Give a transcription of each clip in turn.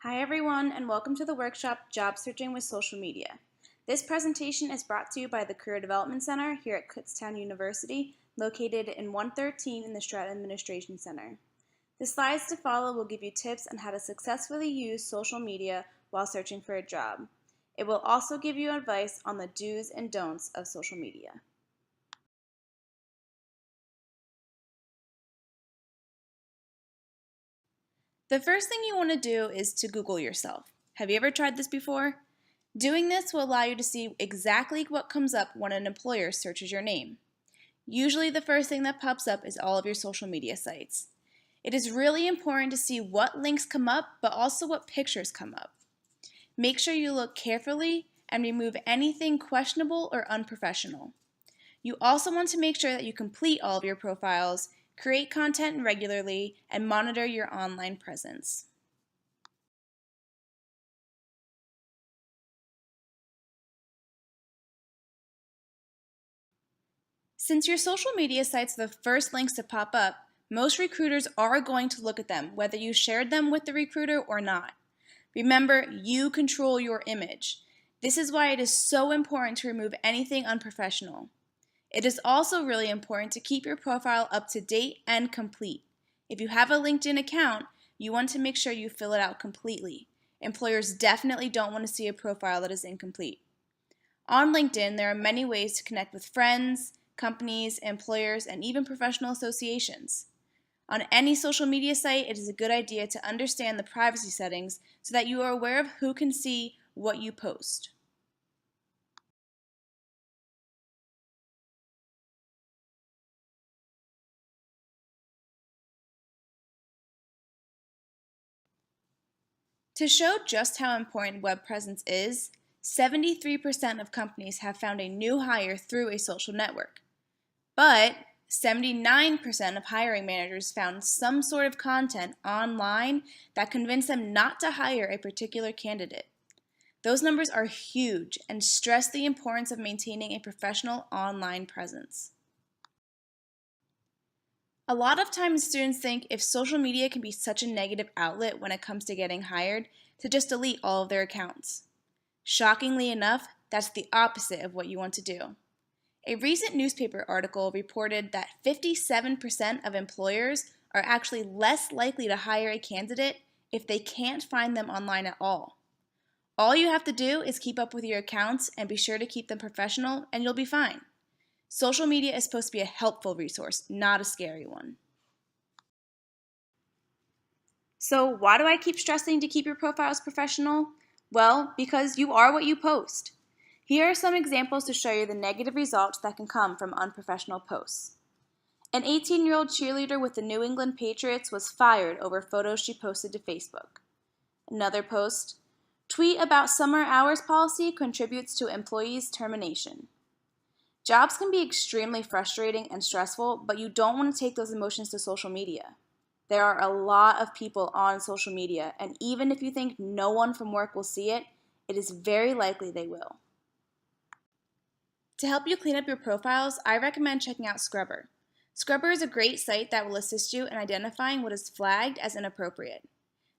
Hi everyone, and welcome to the workshop Job Searching with Social Media. This presentation is brought to you by the Career Development Center here at Kutztown University, located in 113 in the Stratton Administration Center. The slides to follow will give you tips on how to successfully use social media while searching for a job. It will also give you advice on the do's and don'ts of social media. The first thing you want to do is to Google yourself. Have you ever tried this before? Doing this will allow you to see exactly what comes up when an employer searches your name. Usually the first thing that pops up is all of your social media sites. It is really important to see what links come up, but also what pictures come up. Make sure you look carefully and remove anything questionable or unprofessional. You also want to make sure that you complete all of your profiles, create content regularly, and monitor your online presence. Since your social media sites are the first links to pop up, most recruiters are going to look at them, whether you shared them with the recruiter or not. Remember, you control your image. This is why it is so important to remove anything unprofessional. It is also really important to keep your profile up to date and complete. If you have a LinkedIn account, you want to make sure you fill it out completely. Employers definitely don't want to see a profile that is incomplete. On LinkedIn, there are many ways to connect with friends, companies, employers, and even professional associations. On any social media site, it is a good idea to understand the privacy settings so that you are aware of who can see what you post. To show just how important web presence is, 73% of companies have found a new hire through a social network. But 79% of hiring managers found some sort of content online that convinced them not to hire a particular candidate. Those numbers are huge and stress the importance of maintaining a professional online presence. A lot of times students think if social media can be such a negative outlet when it comes to getting hired, to just delete all of their accounts. Shockingly enough, that's the opposite of what you want to do. A recent newspaper article reported that 57% of employers are actually less likely to hire a candidate if they can't find them online at all. All you have to do is keep up with your accounts and be sure to keep them professional, and you'll be fine. Social media is supposed to be a helpful resource, not a scary one. So, why do I keep stressing to keep your profiles professional? Well, because you are what you post. Here are some examples to show you the negative results that can come from unprofessional posts. An 18-year-old cheerleader with the New England Patriots was fired over photos she posted to Facebook. Another post, tweet about summer hours policy contributes to employees' termination. Jobs can be extremely frustrating and stressful, but you don't want to take those emotions to social media. There are a lot of people on social media, and even if you think no one from work will see it, it is very likely they will. To help you clean up your profiles, I recommend checking out Scrubber. Scrubber is a great site that will assist you in identifying what is flagged as inappropriate.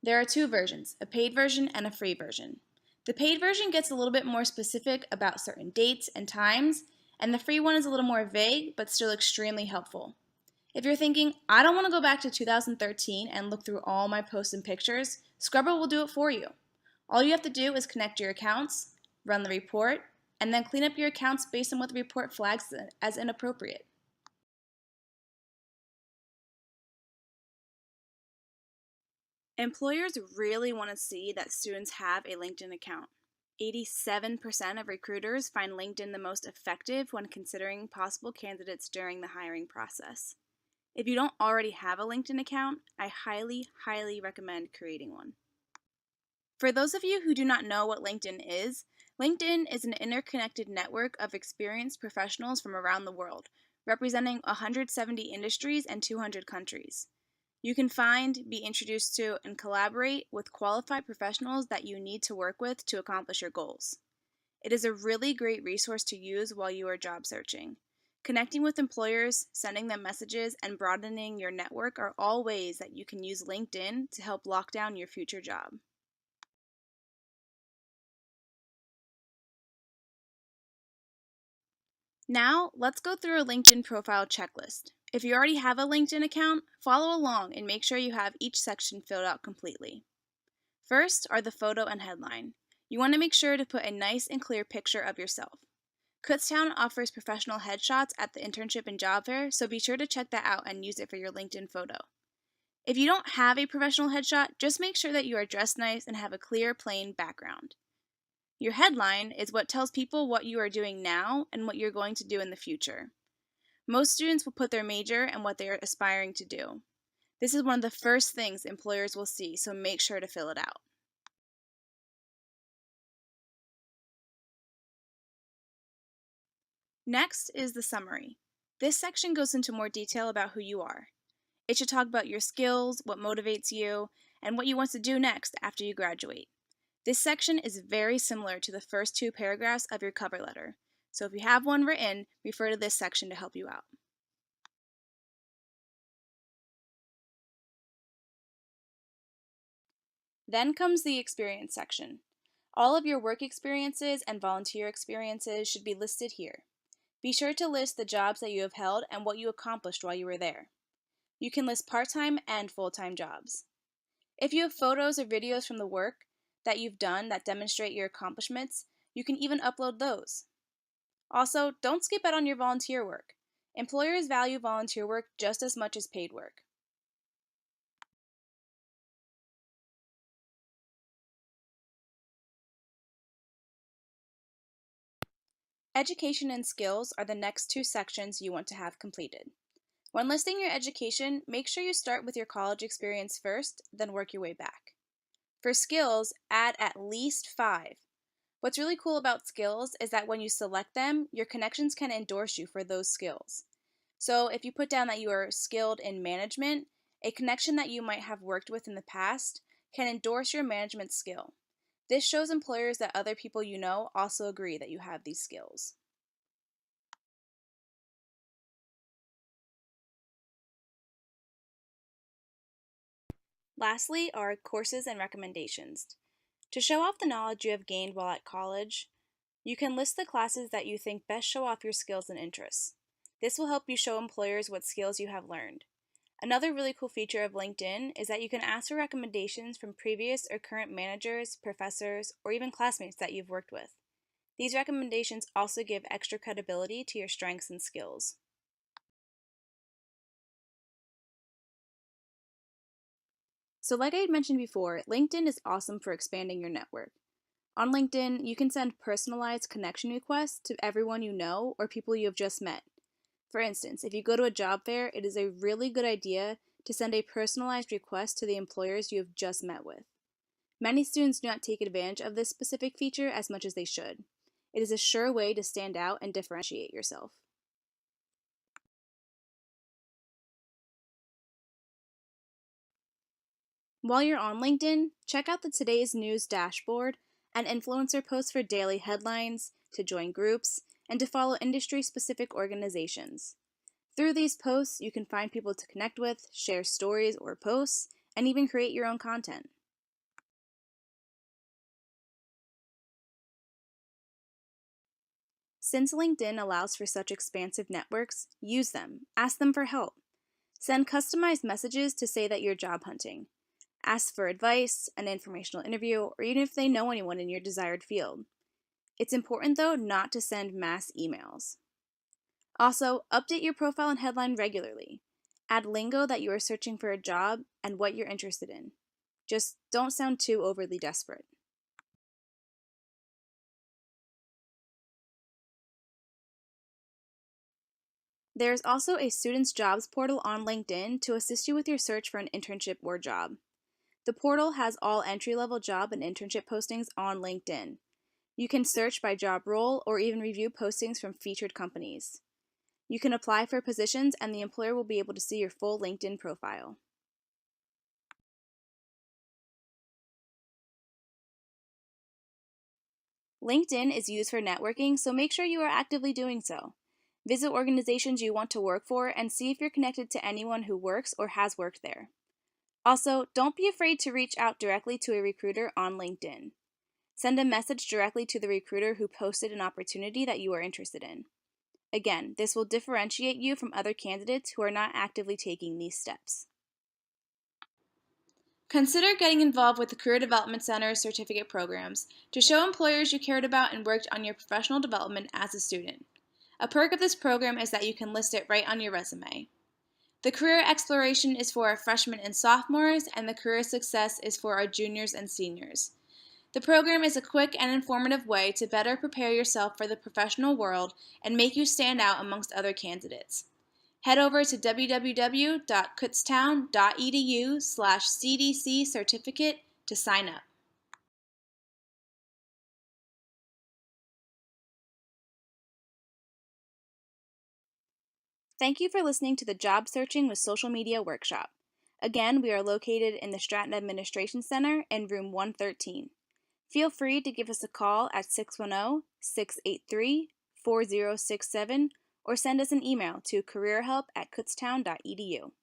There are two versions, a paid version and a free version. The paid version gets a little bit more specific about certain dates and times, and the free one is a little more vague, but still extremely helpful. If you're thinking, I don't want to go back to 2013 and look through all my posts and pictures, Scrubber will do it for you. All you have to do is connect your accounts, run the report, and then clean up your accounts based on what the report flags as inappropriate. Employers really want to see that students have a LinkedIn account. 87% of recruiters find LinkedIn the most effective when considering possible candidates during the hiring process. If you don't already have a LinkedIn account, I highly recommend creating one. For those of you who do not know what LinkedIn is an interconnected network of experienced professionals from around the world, representing 170 industries and 200 countries. You can find, be introduced to, and collaborate with qualified professionals that you need to work with to accomplish your goals. It is a really great resource to use while you are job searching. Connecting with employers, sending them messages, and broadening your network are all ways that you can use LinkedIn to help lock down your future job. Now, let's go through a LinkedIn profile checklist. If you already have a LinkedIn account, follow along and make sure you have each section filled out completely. First are the photo and headline. You want to make sure to put a nice and clear picture of yourself. Kutztown offers professional headshots at the internship and job fair, so be sure to check that out and use it for your LinkedIn photo. If you don't have a professional headshot, just make sure that you are dressed nice and have a clear, plain background. Your headline is what tells people what you are doing now and what you're going to do in the future. Most students will put their major and what they are aspiring to do. This is one of the first things employers will see, so make sure to fill it out. Next is the summary. This section goes into more detail about who you are. It should talk about your skills, what motivates you, and what you want to do next after you graduate. This section is very similar to the first two paragraphs of your cover letter, so if you have one written, refer to this section to help you out. Then comes the experience section. All of your work experiences and volunteer experiences should be listed here. Be sure to list the jobs that you have held and what you accomplished while you were there. You can list part-time and full-time jobs. If you have photos or videos from the work that you've done that demonstrate your accomplishments, you can even upload those. Also, don't skip out on your volunteer work. Employers value volunteer work just as much as paid work. Education and skills are the next two sections you want to have completed. When listing your education, make sure you start with your college experience first, then work your way back. For skills, add at least 5. What's really cool about skills is that when you select them, your connections can endorse you for those skills. So if you put down that you are skilled in management, a connection that you might have worked with in the past can endorse your management skill. This shows employers that other people you know also agree that you have these skills. Lastly are courses and recommendations. To show off the knowledge you have gained while at college, you can list the classes that you think best show off your skills and interests. This will help you show employers what skills you have learned. Another really cool feature of LinkedIn is that you can ask for recommendations from previous or current managers, professors, or even classmates that you've worked with. These recommendations also give extra credibility to your strengths and skills. So like I had mentioned before, LinkedIn is awesome for expanding your network. On LinkedIn, you can send personalized connection requests to everyone you know or people you have just met. For instance, if you go to a job fair, it is a really good idea to send a personalized request to the employers you have just met with. Many students do not take advantage of this specific feature as much as they should. It is a sure way to stand out and differentiate yourself. While you're on LinkedIn, check out the Today's News dashboard and influencer posts for daily headlines, to join groups, and to follow industry-specific organizations. Through these posts, you can find people to connect with, share stories or posts, and even create your own content. Since LinkedIn allows for such expansive networks, use them. Ask them for help. Send customized messages to say that you're job hunting. Ask for advice, an informational interview, or even if they know anyone in your desired field. It's important, though, not to send mass emails. Also, update your profile and headline regularly. Add lingo that you are searching for a job and what you're interested in. Just don't sound too overly desperate. There is also a student's jobs portal on LinkedIn to assist you with your search for an internship or job. The portal has all entry-level job and internship postings on LinkedIn. You can search by job role or even review postings from featured companies. You can apply for positions and the employer will be able to see your full LinkedIn profile. LinkedIn is used for networking, so make sure you are actively doing so. Visit organizations you want to work for and see if you're connected to anyone who works or has worked there. Also, don't be afraid to reach out directly to a recruiter on LinkedIn. Send a message directly to the recruiter who posted an opportunity that you are interested in. Again, this will differentiate you from other candidates who are not actively taking these steps. Consider getting involved with the Career Development Center's certificate programs to show employers you cared about and worked on your professional development as a student. A perk of this program is that you can list it right on your resume. The Career Exploration is for our freshmen and sophomores, and the Career Success is for our juniors and seniors. The program is a quick and informative way to better prepare yourself for the professional world and make you stand out amongst other candidates. Head over to www.kutztown.edu/CDC certificate to sign up. Thank you for listening to the Job Searching with Social Media workshop. Again, we are located in the Stratton Administration Center in room 113. Feel free to give us a call at 610-683-4067 or send us an email to careerhelp@kutztown.edu.